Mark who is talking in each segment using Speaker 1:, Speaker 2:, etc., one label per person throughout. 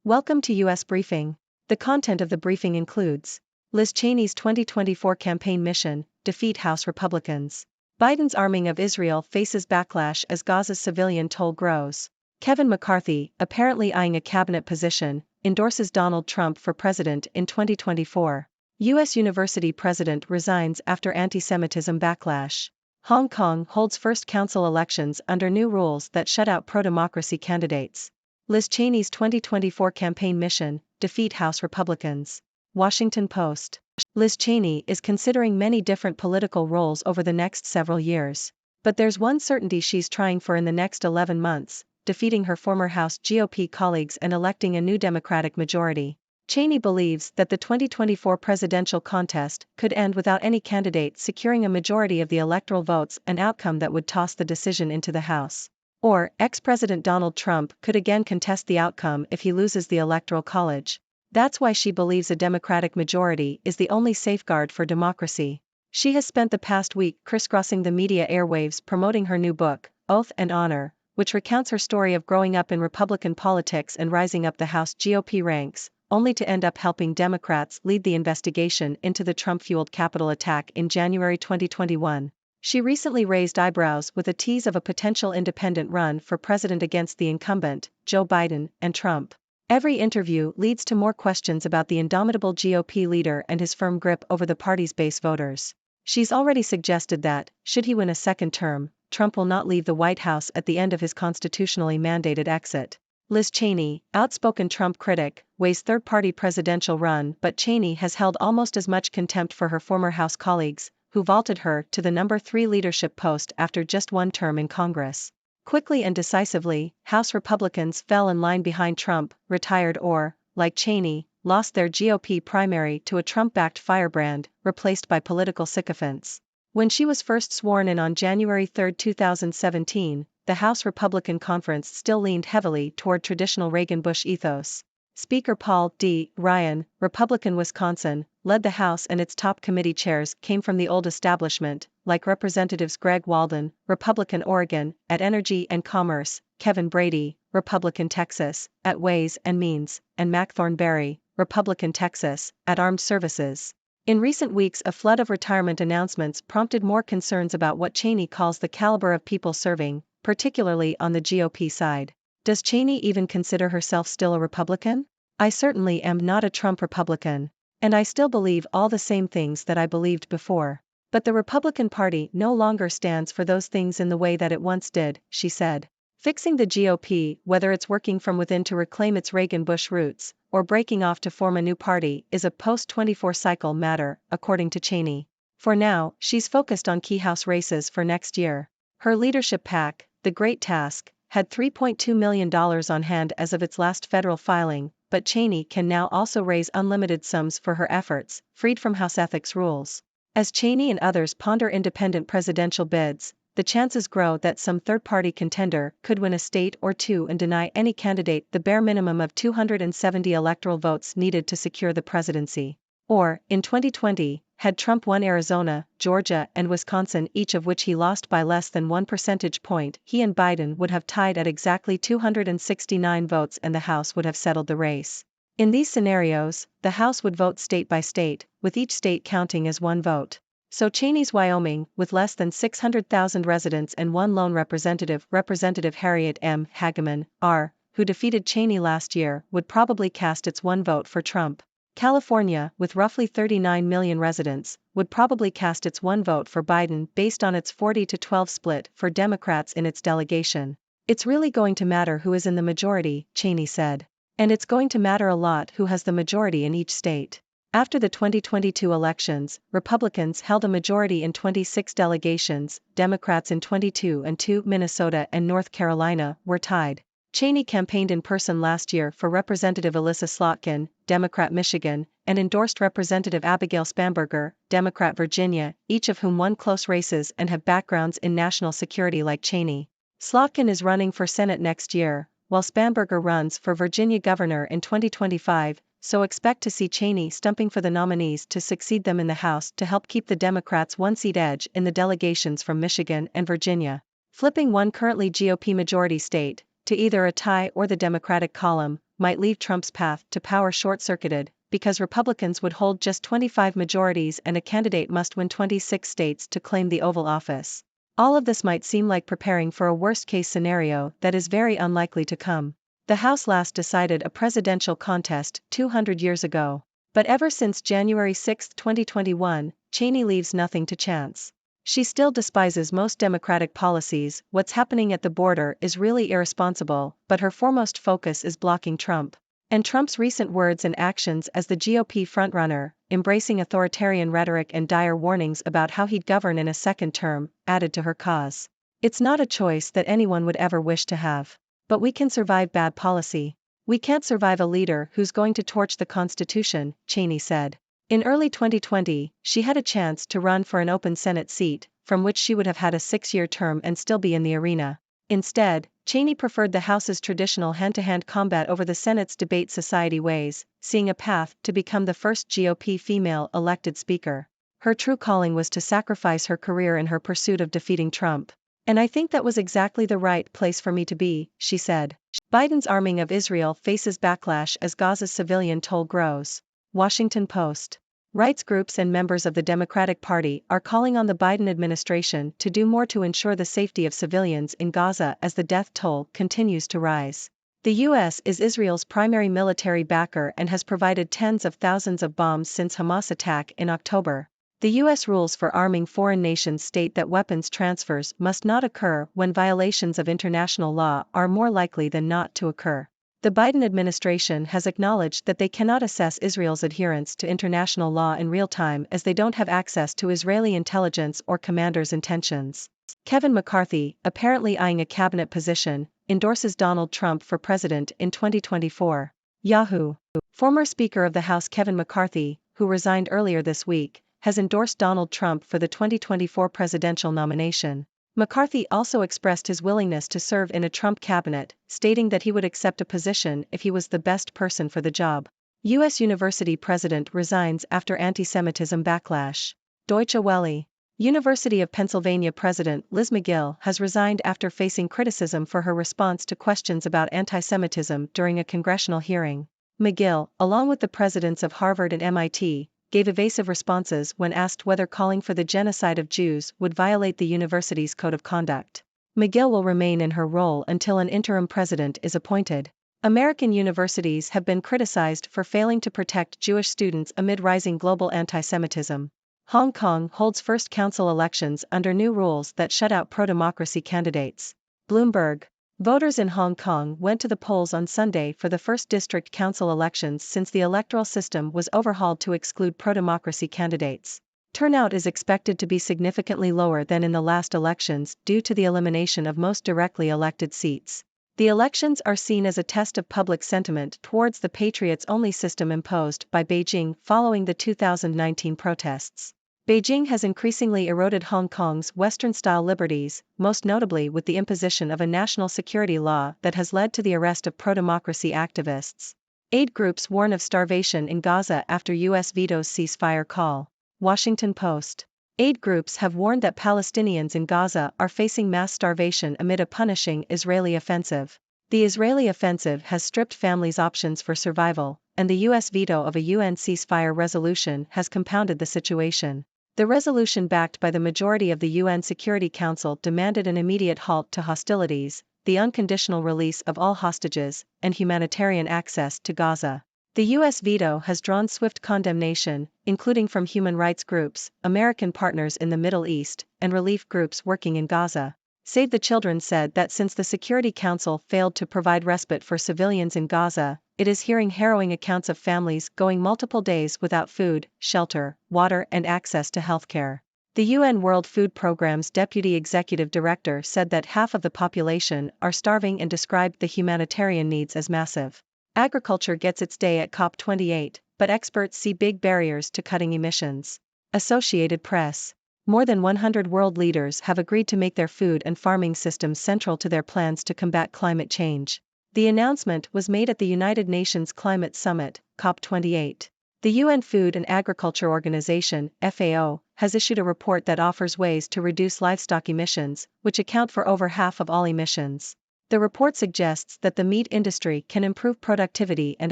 Speaker 1: Welcome to U.S. Briefing. The content of the briefing includes Liz Cheney's 2024 campaign mission, defeat House Republicans. Biden's arming of Israel faces backlash as Gaza's civilian toll grows. Kevin McCarthy, apparently eyeing a cabinet position, endorses Donald Trump for president in 2024. U.S. University president resigns after anti-Semitism backlash. Hong Kong holds first council elections under new rules that shut out pro-democracy candidates. Liz Cheney's 2024 campaign mission, defeat House Republicans. Washington Post. Liz Cheney is considering many different political roles over the next several years. But there's one certainty she's trying for in the next 11 months, defeating her former House GOP colleagues and electing a new Democratic majority. Cheney believes that the 2024 presidential contest could end without any candidate securing a majority of the electoral votes, an outcome that would toss the decision into the House. Or, ex-President Donald Trump could again contest the outcome if he loses the Electoral College. That's why she believes a Democratic majority is the only safeguard for democracy. She has spent the past week crisscrossing the media airwaves promoting her new book, Oath and Honor, which recounts her story of growing up in Republican politics and rising up the House GOP ranks, only to end up helping Democrats lead the investigation into the Trump-fueled Capitol attack in January 2021. She recently raised eyebrows with a tease of a potential independent run for president against the incumbent, Joe Biden, and Trump. Every interview leads to more questions about the indomitable GOP leader and his firm grip over the party's base voters. She's already suggested that, should he win a second term, Trump will not leave the White House at the end of his constitutionally mandated exit. Liz Cheney, outspoken Trump critic, weighs third-party presidential run, but Cheney has held almost as much contempt for her former House colleagues, who vaulted her to the number 3 leadership post after just one term in Congress. Quickly and decisively, House Republicans fell in line behind Trump, retired or, like Cheney, lost their GOP primary to a Trump-backed firebrand, replaced by political sycophants. When she was first sworn in on January 3, 2017, the House Republican Conference still leaned heavily toward traditional Reagan-Bush ethos. Speaker Paul D. Ryan, Republican Wisconsin, led the House, and its top committee chairs came from the old establishment, like Representatives Greg Walden, Republican Oregon, at Energy and Commerce, Kevin Brady, Republican Texas, at Ways and Means, and Mac Thornberry, Republican Texas, at Armed Services. In recent weeks, a flood of retirement announcements prompted more concerns about what Cheney calls the caliber of people serving, particularly on the GOP side. Does Cheney even consider herself still a Republican? I certainly am not a Trump Republican, and I still believe all the same things that I believed before. But the Republican Party no longer stands for those things in the way that it once did, she said. Fixing the GOP, whether it's working from within to reclaim its Reagan-Bush roots, or breaking off to form a new party, is a post-24 cycle matter, according to Cheney. For now, she's focused on key House races for next year. Her leadership PAC, The Great Task, had $3.2 million on hand as of its last federal filing, but Cheney can now also raise unlimited sums for her efforts, freed from House ethics rules. As Cheney and others ponder independent presidential bids, the chances grow that some third-party contender could win a state or two and deny any candidate the bare minimum of 270 electoral votes needed to secure the presidency. Or, in 2020, had Trump won Arizona, Georgia, and Wisconsin, each of which he lost by less than 1 percentage point, he and Biden would have tied at exactly 269 votes and the House would have settled the race. In these scenarios, the House would vote state by state, with each state counting as one vote. So Cheney's Wyoming, with less than 600,000 residents and one lone representative, Representative Harriet M. Hageman, R., who defeated Cheney last year, would probably cast its one vote for Trump. California, with roughly 39 million residents, would probably cast its one vote for Biden based on its 40-12 split for Democrats in its delegation. It's really going to matter who is in the majority, Cheney said. And it's going to matter a lot who has the majority in each state. After the 2022 elections, Republicans held a majority in 26 delegations, Democrats in 22, and 2, Minnesota and North Carolina, were tied. Cheney campaigned in person last year for Representative Elissa Slotkin, Democrat Michigan, and endorsed Representative Abigail Spanberger, Democrat Virginia, each of whom won close races and have backgrounds in national security like Cheney. Slotkin is running for Senate next year, while Spanberger runs for Virginia governor in 2025, so expect to see Cheney stumping for the nominees to succeed them in the House to help keep the Democrats' one-seat edge in the delegations from Michigan and Virginia. Flipping one currently GOP majority state to either a tie or the Democratic column might leave Trump's path to power short-circuited, because Republicans would hold just 25 majorities and a candidate must win 26 states to claim the Oval Office. All of this might seem like preparing for a worst-case scenario that is very unlikely to come. The House last decided a presidential contest 200 years ago. But ever since January 6, 2021, Cheney leaves nothing to chance. She still despises most Democratic policies. What's happening at the border is really irresponsible, but her foremost focus is blocking Trump. And Trump's recent words and actions as the GOP frontrunner, embracing authoritarian rhetoric and dire warnings about how he'd govern in a second term, added to her cause. It's not a choice that anyone would ever wish to have. But we can survive bad policy. We can't survive a leader who's going to torch the Constitution, Cheney said. In early 2020, she had a chance to run for an open Senate seat, from which she would have had a 6-year term and still be in the arena. Instead, Cheney preferred the House's traditional hand-to-hand combat over the Senate's debate society ways, seeing a path to become the first GOP female elected speaker. Her true calling was to sacrifice her career in her pursuit of defeating Trump. And I think that was exactly the right place for me to be, she said. Biden's arming of Israel faces backlash as Gaza's civilian toll grows. Washington Post. Rights groups and members of the Democratic Party are calling on the Biden administration to do more to ensure the safety of civilians in Gaza as the death toll continues to rise. The U.S. is Israel's primary military backer and has provided tens of thousands of bombs since Hamas' attack in October. The U.S. rules for arming foreign nations state that weapons transfers must not occur when violations of international law are more likely than not to occur. The Biden administration has acknowledged that they cannot assess Israel's adherence to international law in real time as they don't have access to Israeli intelligence or commanders' intentions. Kevin McCarthy, apparently eyeing a cabinet position, endorses Donald Trump for president in 2024. Yahoo! Former Speaker of the House Kevin McCarthy, who resigned earlier this week, has endorsed Donald Trump for the 2024 presidential nomination. McCarthy also expressed his willingness to serve in a Trump cabinet, stating that he would accept a position if he was the best person for the job. U.S. University president resigns after anti-Semitism backlash. Deutsche Welle. University of Pennsylvania President Liz McGill has resigned after facing criticism for her response to questions about anti-Semitism during a congressional hearing. McGill, along with the presidents of Harvard and MIT, gave evasive responses when asked whether calling for the genocide of Jews would violate the university's code of conduct. McGill will remain in her role until an interim president is appointed. American universities have been criticized for failing to protect Jewish students amid rising global anti-Semitism. Hong Kong holds first council elections under new rules that shut out pro-democracy candidates. Bloomberg. Voters in Hong Kong went to the polls on Sunday for the first district council elections since the electoral system was overhauled to exclude pro-democracy candidates. Turnout is expected to be significantly lower than in the last elections due to the elimination of most directly elected seats. The elections are seen as a test of public sentiment towards the Patriots-only system imposed by Beijing following the 2019 protests. Beijing has increasingly eroded Hong Kong's Western-style liberties, most notably with the imposition of a national security law that has led to the arrest of pro-democracy activists. Aid groups warn of starvation in Gaza after U.S. vetoes ceasefire call. Washington Post. Aid groups have warned that Palestinians in Gaza are facing mass starvation amid a punishing Israeli offensive. The Israeli offensive has stripped families options for survival, and the U.S. veto of a UN ceasefire resolution has compounded the situation. The resolution backed by the majority of the UN Security Council demanded an immediate halt to hostilities, the unconditional release of all hostages, and humanitarian access to Gaza. The U.S. veto has drawn swift condemnation, including from human rights groups, American partners in the Middle East, and relief groups working in Gaza. Save the Children said that since the Security Council failed to provide respite for civilians in Gaza, it is hearing harrowing accounts of families going multiple days without food, shelter, water, and access to healthcare. The UN World Food Programme's Deputy Executive Director said that half of the population are starving and described the humanitarian needs as massive. Agriculture gets its day at COP28, but experts see big barriers to cutting emissions. Associated Press. More than 100 world leaders have agreed to make their food and farming systems central to their plans to combat climate change. The announcement was made at the United Nations Climate Summit, COP28. The UN Food and Agriculture Organization, FAO, has issued a report that offers ways to reduce livestock emissions, which account for over half of all emissions. The report suggests that the meat industry can improve productivity and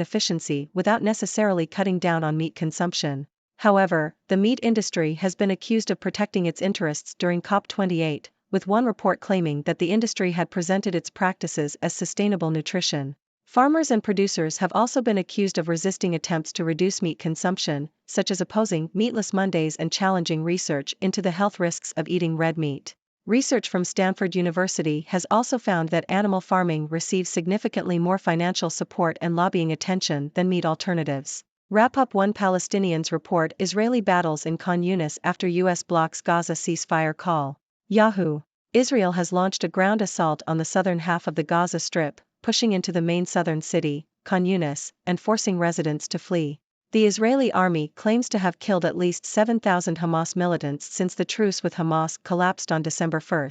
Speaker 1: efficiency without necessarily cutting down on meat consumption. However, the meat industry has been accused of protecting its interests during COP28, with one report claiming that the industry had presented its practices as sustainable nutrition. Farmers and producers have also been accused of resisting attempts to reduce meat consumption, such as opposing Meatless Mondays and challenging research into the health risks of eating red meat. Research from Stanford University has also found that animal farming receives significantly more financial support and lobbying attention than meat alternatives. Wrap up. One Palestinians report Israeli battles in Khan Yunis after U.S. blocks Gaza ceasefire call. Yahoo! Israel has launched a ground assault on the southern half of the Gaza Strip, pushing into the main southern city, Khan Yunis, and forcing residents to flee. The Israeli army claims to have killed at least 7,000 Hamas militants since the truce with Hamas collapsed on December 1.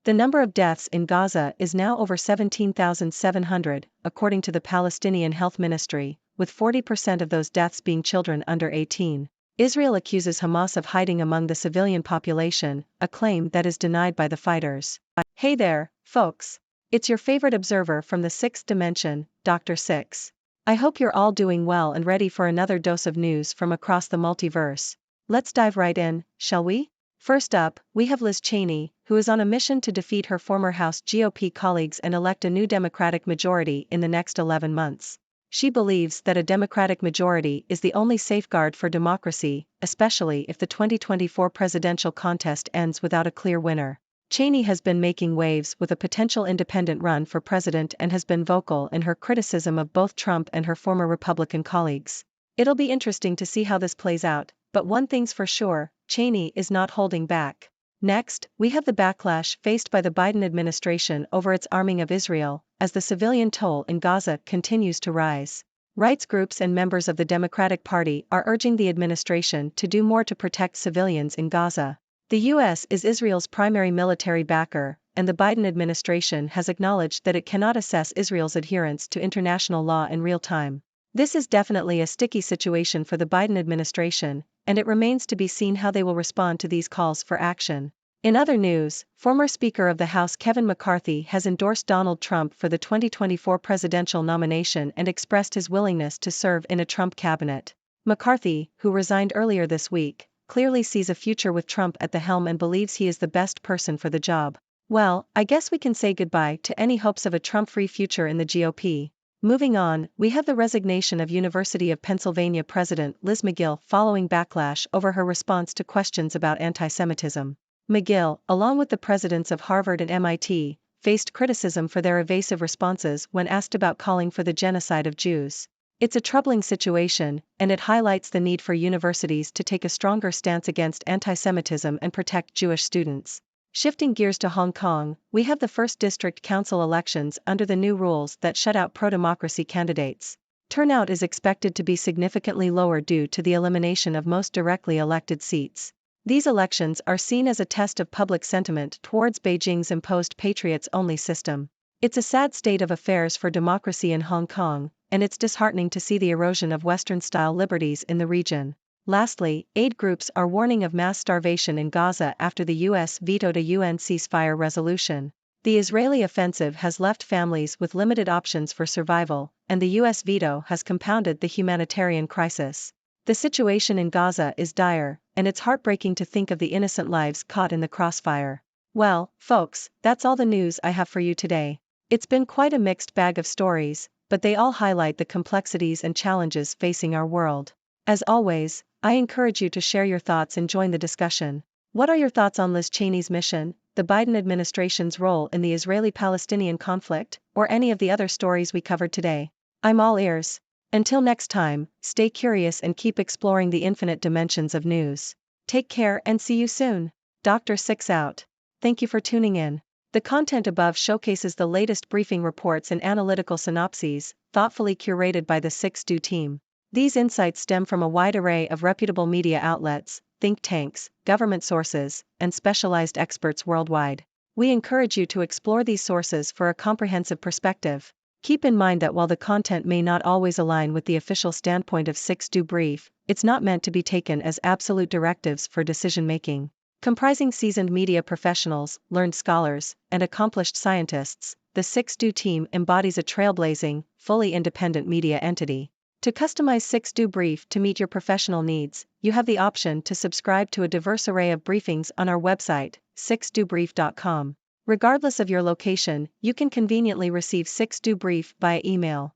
Speaker 1: The number of deaths in Gaza is now over 17,700, according to the Palestinian Health Ministry, with 40% of those deaths being children under 18. Israel accuses Hamas of hiding among the civilian population, a claim that is denied by the fighters. Hey there, folks! It's your favorite observer from the sixth dimension, Dr. Six. I hope you're all doing well and ready for another dose of news from across the multiverse. Let's dive right in, shall we? First up, we have Liz Cheney, who is on a mission to defeat her former House GOP colleagues and elect a new Democratic majority in the next 11 months. She believes that a Democratic majority is the only safeguard for democracy, especially if the 2024 presidential contest ends without a clear winner. Cheney has been making waves with a potential independent run for president and has been vocal in her criticism of both Trump and her former Republican colleagues. It'll be interesting to see how this plays out, but one thing's for sure, Cheney is not holding back. Next, we have the backlash faced by the Biden administration over its arming of Israel, as the civilian toll in Gaza continues to rise. Rights groups and members of the Democratic Party are urging the administration to do more to protect civilians in Gaza. The U.S. is Israel's primary military backer, and the Biden administration has acknowledged that it cannot assess Israel's adherence to international law in real time. This is definitely a sticky situation for the Biden administration, and it remains to be seen how they will respond to these calls for action. In other news, former Speaker of the House Kevin McCarthy has endorsed Donald Trump for the 2024 presidential nomination and expressed his willingness to serve in a Trump cabinet. McCarthy, who resigned earlier this week, clearly sees a future with Trump at the helm and believes he is the best person for the job. Well, I guess we can say goodbye to any hopes of a Trump-free future in the GOP. Moving on, we have the resignation of University of Pennsylvania President Liz McGill following backlash over her response to questions about anti-Semitism. McGill, along with the presidents of Harvard and MIT, faced criticism for their evasive responses when asked about calling for the genocide of Jews. It's a troubling situation, and it highlights the need for universities to take a stronger stance against anti-Semitism and protect Jewish students. Shifting gears to Hong Kong, we have the first district council elections under the new rules that shut out pro-democracy candidates. Turnout is expected to be significantly lower due to the elimination of most directly elected seats. These elections are seen as a test of public sentiment towards Beijing's imposed patriots-only system. It's a sad state of affairs for democracy in Hong Kong, and it's disheartening to see the erosion of Western-style liberties in the region. Lastly, aid groups are warning of mass starvation in Gaza after the U.S. vetoed a UN ceasefire resolution. The Israeli offensive has left families with limited options for survival, and the U.S. veto has compounded the humanitarian crisis. The situation in Gaza is dire, and it's heartbreaking to think of the innocent lives caught in the crossfire. Well, folks, that's all the news I have for you today. It's been quite a mixed bag of stories, but they all highlight the complexities and challenges facing our world. As always, I encourage you to share your thoughts and join the discussion. What are your thoughts on Liz Cheney's mission, the Biden administration's role in the Israeli-Palestinian conflict, or any of the other stories we covered today? I'm all ears. Until next time, stay curious and keep exploring the infinite dimensions of news. Take care and see you soon. Dr. Six out. Thank you for tuning in. The content above showcases the latest briefing reports and analytical synopses, thoughtfully curated by the Six Do team. These insights stem from a wide array of reputable media outlets, think tanks, government sources, and specialized experts worldwide. We encourage you to explore these sources for a comprehensive perspective. Keep in mind that while the content may not always align with the official standpoint of Six Do Brief, it's not meant to be taken as absolute directives for decision-making. Comprising seasoned media professionals, learned scholars, and accomplished scientists, the 6Do team embodies a trailblazing, fully independent media entity. To customize 6Do Brief to meet your professional needs, you have the option to subscribe to a diverse array of briefings on our website, 6dobrief.com. Regardless of your location, you can conveniently receive 6Do Brief via email.